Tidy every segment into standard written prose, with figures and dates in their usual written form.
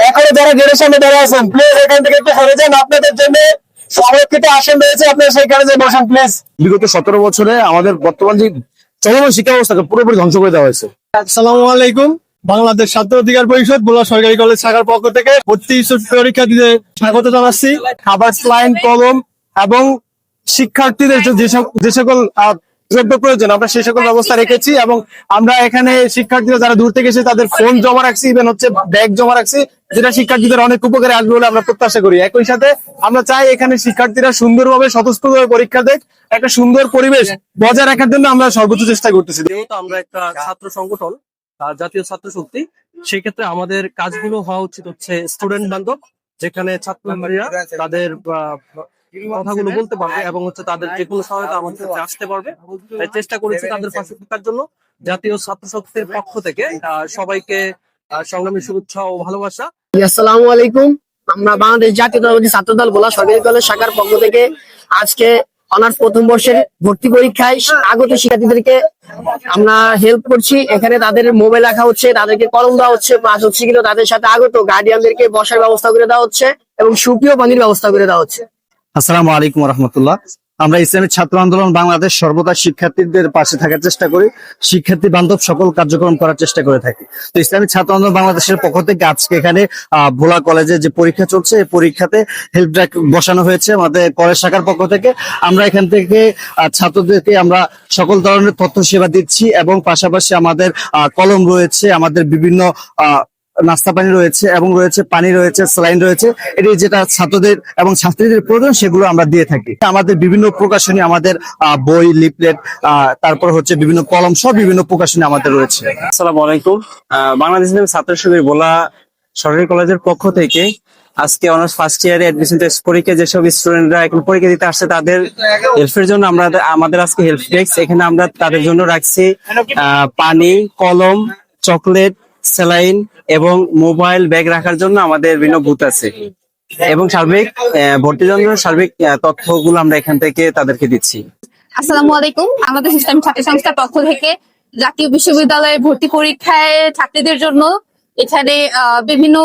এখনো যারা গেটের সামনে দাঁড়িয়ে আছেন প্লিজ এখান থেকে একটু সরে যান, আপনাদের জন্য সংরক্ষিত আসন রয়েছে, আপনারা সেখানে যে বসেন প্লিজ। বিগত 17 বছরে আমাদের বর্তমান যে চলমান শিক্ষা ব্যবস্থাকে পুরোপুরি ধ্বংস করে দেওয়া হয়েছে। আসসালামু আলাইকুম। বাংলাদেশ ছাত্র অধিকার পরিষদ ভোলা সরকারি কলেজ শাখার পক্ষ থেকে ভর্তি পরীক্ষা দিতে স্বাগত জানাচ্ছি। খাবার, স্লাইন, কলম এবং শিক্ষার্থীদের যে সকল দ্রব্য প্রয়োজন আমরা সেই সকল ব্যবস্থা রেখেছি এবং আমরা এখানে শিক্ষার্থীরা যারা দূর থেকে এসে তাদের ফোন জমা রাখছি, ইভেন হচ্ছে ব্যাগ জমা রাখছি, যেটা শিক্ষার্থীদের অনেক উপকারে আসবে বলে আমরা প্রত্যাশা করি। একই সাথে আমরা চাই এখানে শিক্ষার্থীরা সুন্দরভাবে স্বতঃস্ফূর্তভাবে পরীক্ষা দেখ, একটা সুন্দর পরিবেশ বজায় রাখার জন্য আমরা সর্বোচ্চ চেষ্টা করতেছি। যেহেতু আমরা একটা ছাত্র সংগঠন, জাতীয় ছাত্র শক্তি, সেক্ষেত্রে আমাদের কাজগুলো হওয়া উচিত হচ্ছে স্টুডেন্ট বান্ধব, যেখানে ছাত্রছাত্রীরা তাদের কথাগুলো বলতে পারবে এবং হচ্ছে তাদের যে কোনো সহায়তা আমাদের কাছে আসতে পারবে। তাই চেষ্টা করেছি তাদের পাশে থাকার জন্য। জাতীয় ছাত্র শক্তির পক্ষ থেকে সবাইকে সংগ্রামী শুভেচ্ছা ও ভালোবাসা। আসসালামু আলাইকুম। আমরা বাংলাদেশ জাতীয়তাবাদী ছাত্র দল ভোলা সরকারি কলেজ শাখার পক্ষ থেকে আজকে অনার্স প্রথম বর্ষের ভর্তি পরীক্ষায় আগত শিক্ষার্থীদেরকে আমরা হেল্প করছি। এখানে তাদের মোবাইল রাখা হচ্ছে, তাদেরকে কলম দেওয়া হচ্ছে, প্লাস হচ্ছে কিন্তু তাদের সাথে আগত গার্ডিয়ানদেরকে বসার ব্যবস্থা করে দেওয়া হচ্ছে এবং সুপ্রিয় পানির ব্যবস্থা করে দেওয়া হচ্ছে। আসসালামু আলাইকুম রহমতুল্লাহ। আমরা ইসলামী ছাত্র আন্দোলন বাংলাদেশ সর্বদা শিক্ষার্থীদের পাশে থাকার চেষ্টা করি, শিক্ষার্থী বান্ধব সকল কার্যক্রম করার চেষ্টা করে থাকি। তো ইসলামী ছাত্র আন্দোলন বাংলাদেশের পক্ষ থেকে আজকে এখানে ভোলা কলেজে যে পরীক্ষা চলছে, এই পরীক্ষাতে হেল্প ডেস্ক বসানো হয়েছে আমাদের কলেজ শাখার পক্ষ থেকে। আমরা এখান থেকে ছাত্রদেরকে আমরা সকল ধরনের তথ্য সেবা দিচ্ছি এবং পাশাপাশি আমাদের কলম রয়েছে, আমাদের বিভিন্ন নাস্তা পানি রয়েছে এবং রয়েছে পানি রয়েছে, স্যালাইন রয়েছে। এটি যেটা ছাত্রদের এবং ছাত্রীদের প্রয়োজন সেগুলো আমরা দিয়ে থাকি। আমাদের বিভিন্ন প্রকাশনী, আমাদের বই, লিফলেট, তারপর হচ্ছে বিভিন্ন কলম সহ বিভিন্ন প্রকাশনী আমাদের রয়েছে। আসসালামু আলাইকুম। বাংলাদেশ ছাত্র শিবির ভোলা সরকারি কলেজের পক্ষ থেকে আজকে অনার্স ফার্স্ট ইয়ারে অ্যাডমিশন টেস্ট পরীক্ষা যেসব স্টুডেন্টরা এখন পরীক্ষা দিতে আসছে তাদের হেল্পের জন্য আমাদের আজকে হেল্প ডেস্ক। এখানে আমরা তাদের জন্য রাখছি পানি, কলম, চকলেট, স্যালাইন এবং মোবাইল, ব্যাগ রাখার জন্য আমাদের বিভিন্ন বুথ আছে এবং সার্বিক ভর্তির জন্য সার্বিক তথ্যগুলো আমরা এখান থেকে তাদেরকে দিচ্ছি। আসসালামু আলাইকুম। আমাদের ইসলামী ছাত্র সংস্থার পক্ষ থেকে জাতীয় বিশ্ববিদ্যালয়ে ভর্তি পরীক্ষায় ছাত্রীদের জন্য এখানে বিভিন্ন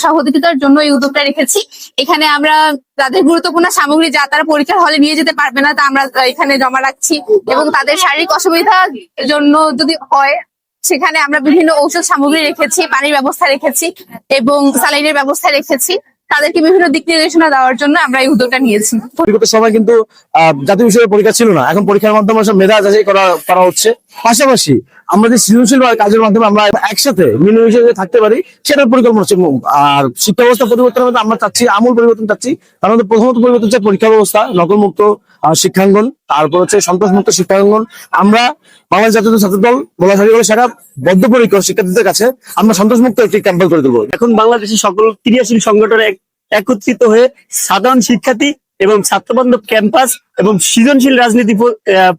সহযোগিতার জন্য এই উদ্যোগটা রেখেছি। এখানে আমরা তাদের গুরুত্বপূর্ণ সামগ্রী যা তারা পরীক্ষার হলে নিয়ে যেতে পারবে না তা আমরা এখানে জমা রাখছি এবং তাদের শারীরিক অসুবিধার জন্য যদি হয় সেখানে আমরা বিভিন্ন ঔষধ সামগ্রী রেখেছি, পানির ব্যবস্থা রেখেছি এবং স্যালাইনের ব্যবস্থা রেখেছি। তাদেরকে বিভিন্ন দিক নির্দেশনা দেওয়ার জন্য আমরা এই উদ্যোগটা নিয়েছি। বিগত সময় কিন্তু জাতীয় বিষয়ের পরীক্ষা ছিল না, এখন পরীক্ষার মাধ্যমে সব মেধা যাচাই করা হচ্ছে। পাশাপাশি আমরা যে সৃজনশীল কাজের মাধ্যমে আমরা একসাথে মিলেমিশে থাকতে পারি সেটার পরিকল্পনা হচ্ছে। আর শিক্ষা ব্যবস্থা পরিবর্তনের মধ্যে আমরা চাচ্ছি আমূল পরিবর্তন চাচ্ছি। কারণ প্রথমত পরিবর্তন হচ্ছে পরীক্ষা ব্যবস্থা, নকলমুক্ত শিক্ষাঙ্গন, তারপর হচ্ছে সন্ত্রাসমুক্ত শিক্ষাঙ্গন। আমরা বাংলাদেশ জাতীয় ছাত্র দল ভোলা সরকারি কলেজ শাখা বদ্ধপরিকর শিক্ষার্থীদের কাছে আমরা সন্ত্রাসমুক্ত একটি ক্যাম্পেইন করে দেবো। এখন বাংলাদেশের সকল ক্রিয়াশীল সংগঠনে একত্রিত হয়ে সাধারণ শিক্ষার্থী এবং ছাত্রবান্ধব ক্যাম্পাস এবং সৃজনশীল রাজনীতি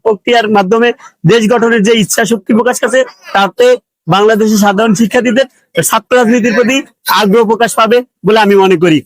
প্রক্রিয়ার মাধ্যমে দেশ গঠনের যে ইচ্ছা শক্তি প্রকাশ করছে, তাতে বাংলাদেশের সাধারণ শিক্ষার্থীদের ছাত্র রাজনীতির প্রতি আগ্রহ প্রকাশ পাবে বলে আমি মনে করি।